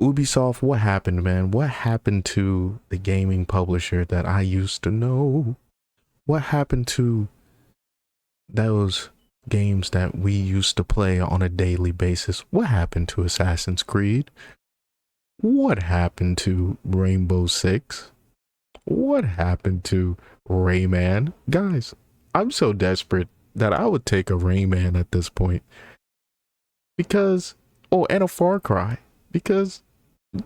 Ubisoft, what happened, man? What happened to the gaming publisher that I used to know? What happened to those games that we used to play on a daily basis? What happened to Assassin's Creed? What happened to Rainbow Six? What happened to Rayman? Guys, I'm so desperate that I would take a Rayman at this point. Because, oh, and a Far Cry. Because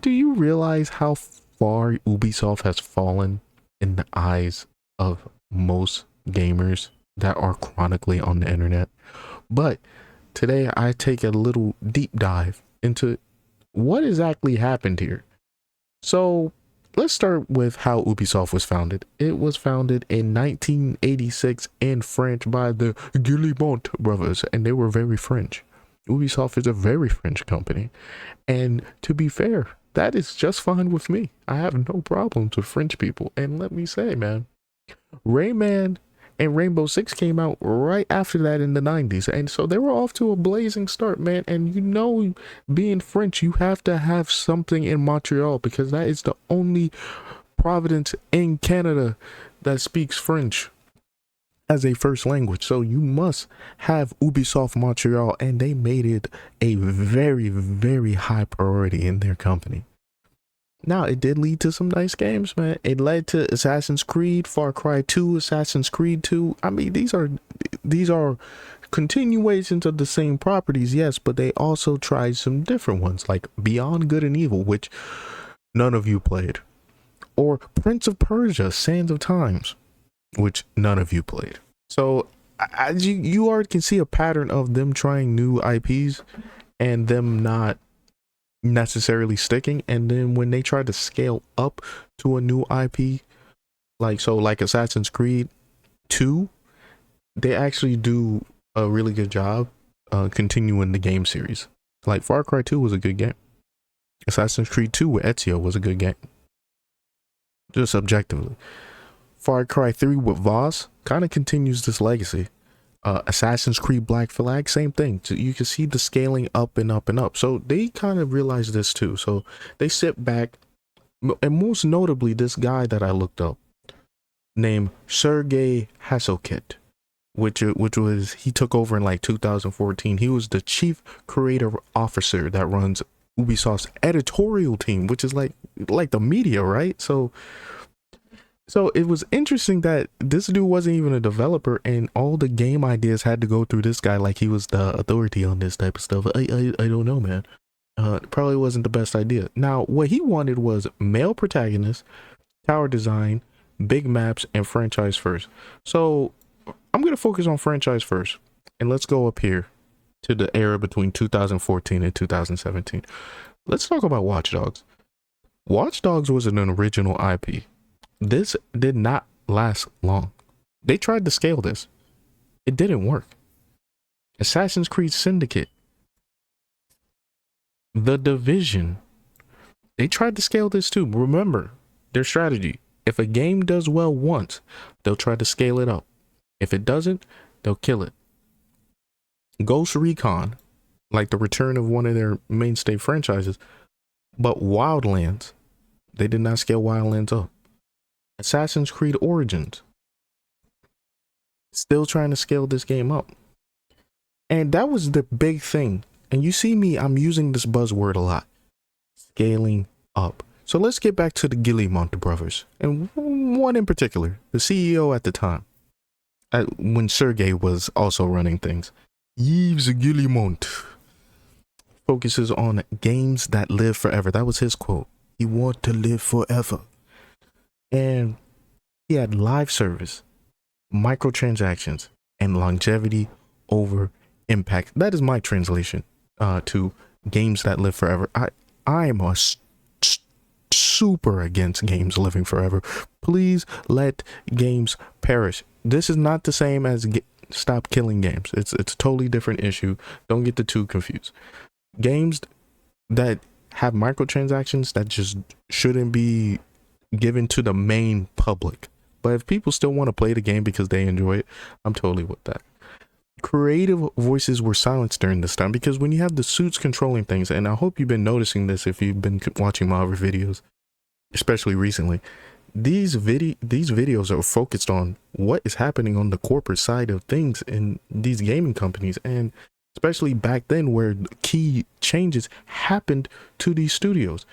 do you realize how far Ubisoft has fallen in the eyes of most gamers that are chronically on the internet? But today I take a little deep dive into what exactly happened here. So let's start with how Ubisoft was founded. It was founded in 1986 in France by the Guillemot brothers, and they were very French. Ubisoft is a very French company. And to be fair, that is just fine with me. I have no problems with French people. And let me say, man, Rayman and Rainbow Six came out right after that in the 90s. And so they were off to a blazing start, man. And you know, being French, you have to have something in Montreal because that is the only province in Canada that speaks French as a first language. So you must have Ubisoft Montreal, and they made it a very, very high priority in their company. Now, it did lead to some nice games, man. It led to Assassin's Creed, Far Cry 2, Assassin's Creed 2. I mean, these are continuations of the same properties, yes, but they also tried some different ones, like Beyond Good and Evil, which none of you played, or Prince of Persia, Sands of Times, which none of you played. So as you already can see a pattern of them trying new IPs and them not necessarily sticking. And then when they try to scale up to a new IP, like Assassin's Creed 2, they actually do a really good job continuing the game series. Like Far Cry 2 was a good game. Assassin's Creed 2 with Ezio was a good game. Just objectively. Far Cry 3 with Voss kind of continues this legacy. Assassin's Creed Black Flag, same thing. So you can see the scaling up and up and up. So they kind of realize this too. So they sit back, and most notably, this guy that I looked up, named Sergey Hasselkit, which was he took over in like 2014. He was the chief creative officer that runs Ubisoft's editorial team, which is like the media, right? So it was interesting that this dude wasn't even a developer, and all the game ideas had to go through this guy, like he was the authority on this type of stuff. I don't know, man. Probably wasn't the best idea. Now, what he wanted was male protagonist, tower design, big maps, and franchise first. So I'm gonna focus on franchise first, and let's go up here to the era between 2014 and 2017. Let's talk about Watch Dogs. Watch Dogs was an original IP. This did not last long. They tried to scale this. It didn't work. Assassin's Creed Syndicate, The Division, they tried to scale this too. Remember their strategy. If a game does well once, they'll try to scale it up. If it doesn't, they'll kill it. Ghost Recon, like the return of one of their mainstay franchises, but Wildlands, they did not scale Wildlands up. Assassin's Creed Origins, still trying to scale this game up. And that was the big thing. And you see me, I'm using this buzzword a lot. Scaling up. So let's get back to the Guillemot brothers. And one in particular, the CEO at the time, when Sergey was also running things. Yves Guillemot focuses on games that live forever. That was his quote. He wanted to live forever. And he had live service, microtransactions, and longevity over impact. That is my translation to games that live forever. I am super against games living forever. Please let games perish. This is not the same as stop killing games. It's a totally different issue. Don't get the two confused. Games that have microtransactions that just shouldn't be given to the main public. But if people still want to play the game because they enjoy it, I'm totally with that. creative voices were silenced during this time, because when you have the suits controlling things, and I hope you've been noticing this if you've been watching my other videos, especially recently, these videos are focused on what is happening on the corporate side of things in these gaming companies, and especially back then where key changes happened to these studios.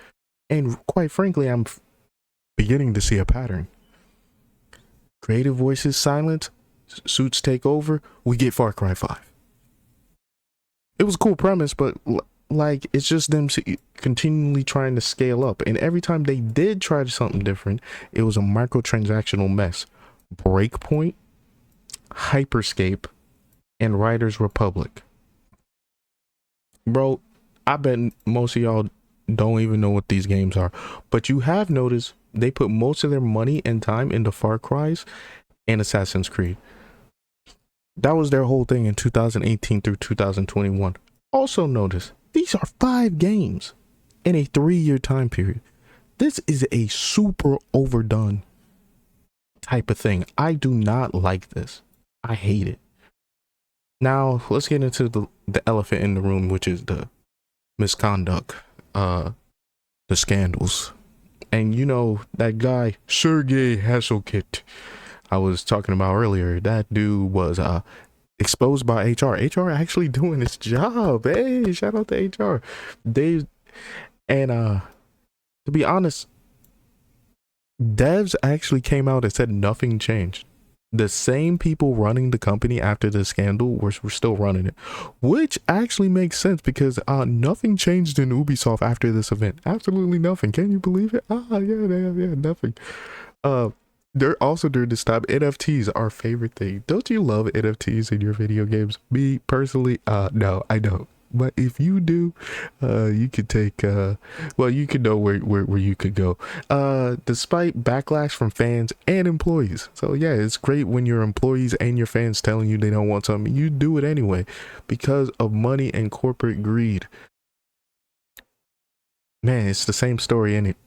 And quite frankly, I'm beginning to see a pattern. Creative voices silent, suits take over, we get Far Cry 5. It was a cool premise, but like, it's just them continually trying to scale up, and every time they did try something different, it was a microtransactional mess. Breakpoint, Hyperscape, and Riders Republic. Bro, I bet most of y'all don't even know what these games are, but you have noticed they put most of their money and time into Far Cry's and Assassin's Creed. That was their whole thing in 2018 through 2021. Also notice, these are 5 games in a 3-year time period. This is a super overdone type of thing. I do not like this. I hate it. Now, let's get into the elephant in the room, which is the misconduct, the scandals. And you know, that guy, Sergey Hasselkit, I was talking about earlier, that dude was exposed by HR. HR actually doing its job. Hey, shout out to HR. To be honest, devs actually came out and said nothing changed. The same people running the company after the scandal were still running it, which actually makes sense, because nothing changed in Ubisoft after this event. Absolutely nothing. Can you believe it? Yeah, nothing. They're also, during this time, NFTs, our favorite thing. Don't you love NFTs in your video games? Me personally, no, I don't. But if you do, you could take, well, you could know where you could go, despite backlash from fans and employees. So yeah, it's great when your employees and your fans telling you they don't want something, you do it anyway, because of money and corporate greed. Man, it's the same story, innit?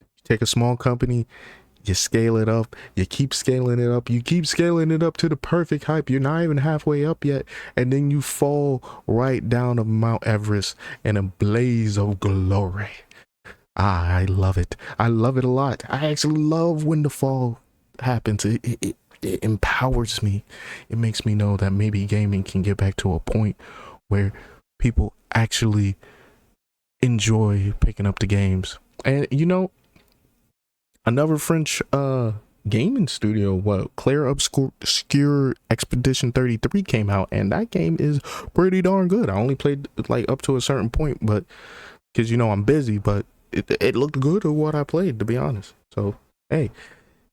You take a small company, you scale it up, you keep scaling it up, you keep scaling it up to the perfect hype. You're not even halfway up yet, and then you fall right down of Mount Everest in a blaze of glory. I love it. I love it a lot. I actually love when the fall happens. It empowers me. It makes me know that maybe gaming can get back to a point where people actually enjoy picking up the games. And you know, another French gaming studio, Claire Obscure Expedition 33 came out, and that game is pretty darn good. I only played like up to a certain point, but because, you know, I'm busy, but it looked good at what I played, to be honest. So hey,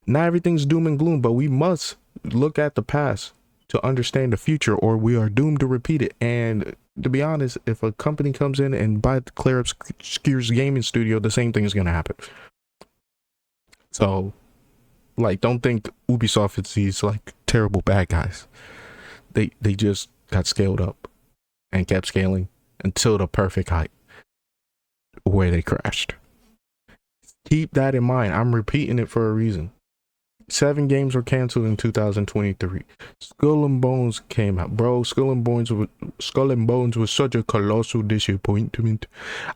not everything's doom and gloom, but we must look at the past to understand the future, or we are doomed to repeat it. And to be honest, if a company comes in and buys Claire Obscure's gaming studio, the same thing is going to happen. So, like, don't think Ubisoft is these like terrible bad guys. They just got scaled up and kept scaling until the perfect height where they crashed. Keep that in mind. I'm repeating it for a reason. 7 games were canceled in 2023. Skull and Bones came out. Bro, Skull and Bones was such a colossal disappointment.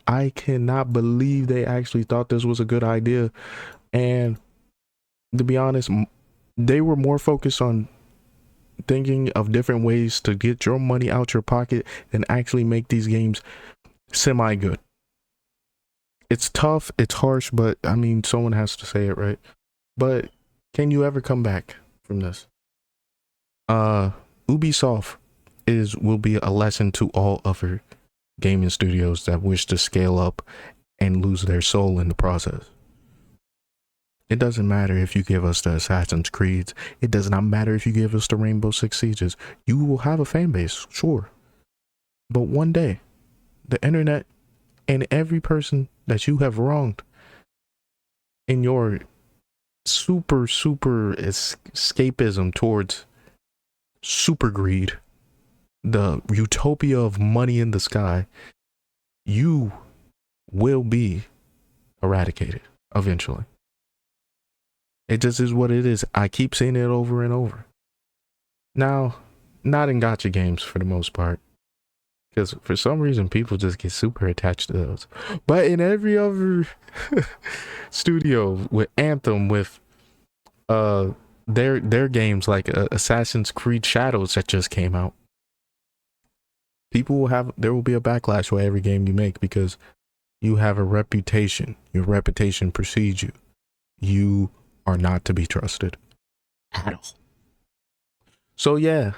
I cannot believe they actually thought this was a good idea. And to be honest, they were more focused on thinking of different ways to get your money out your pocket than actually make these games semi-good. It's tough, it's harsh, but I mean, someone has to say it, right? But can you ever come back from this? Ubisoft will be a lesson to all other gaming studios that wish to scale up and lose their soul in the process. It doesn't matter if you give us the Assassin's Creeds. It does not matter if you give us the Rainbow Six Sieges. You will have a fan base, sure. But one day, the internet and every person that you have wronged in your super escapism towards super greed, the utopia of money in the sky, you will be eradicated eventually. It just is what it is. I keep saying it over and over. Now, Not in gacha games for the most part, because for some reason people just get super attached to those. But in every other studio, with Anthem, with their games like Assassin's Creed Shadows that just came out, there will be a backlash with every game you make because you have a reputation. Your reputation precedes you. You are not to be trusted at all. So yeah,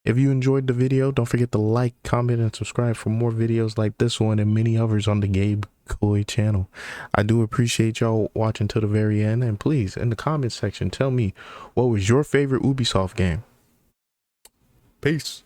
if you enjoyed the video, don't forget to like, comment, and subscribe for more videos like this one and many others on the Gabe Coy channel. I do appreciate y'all watching to the very end, and please, in the comment section, tell me what was your favorite Ubisoft game. Peace.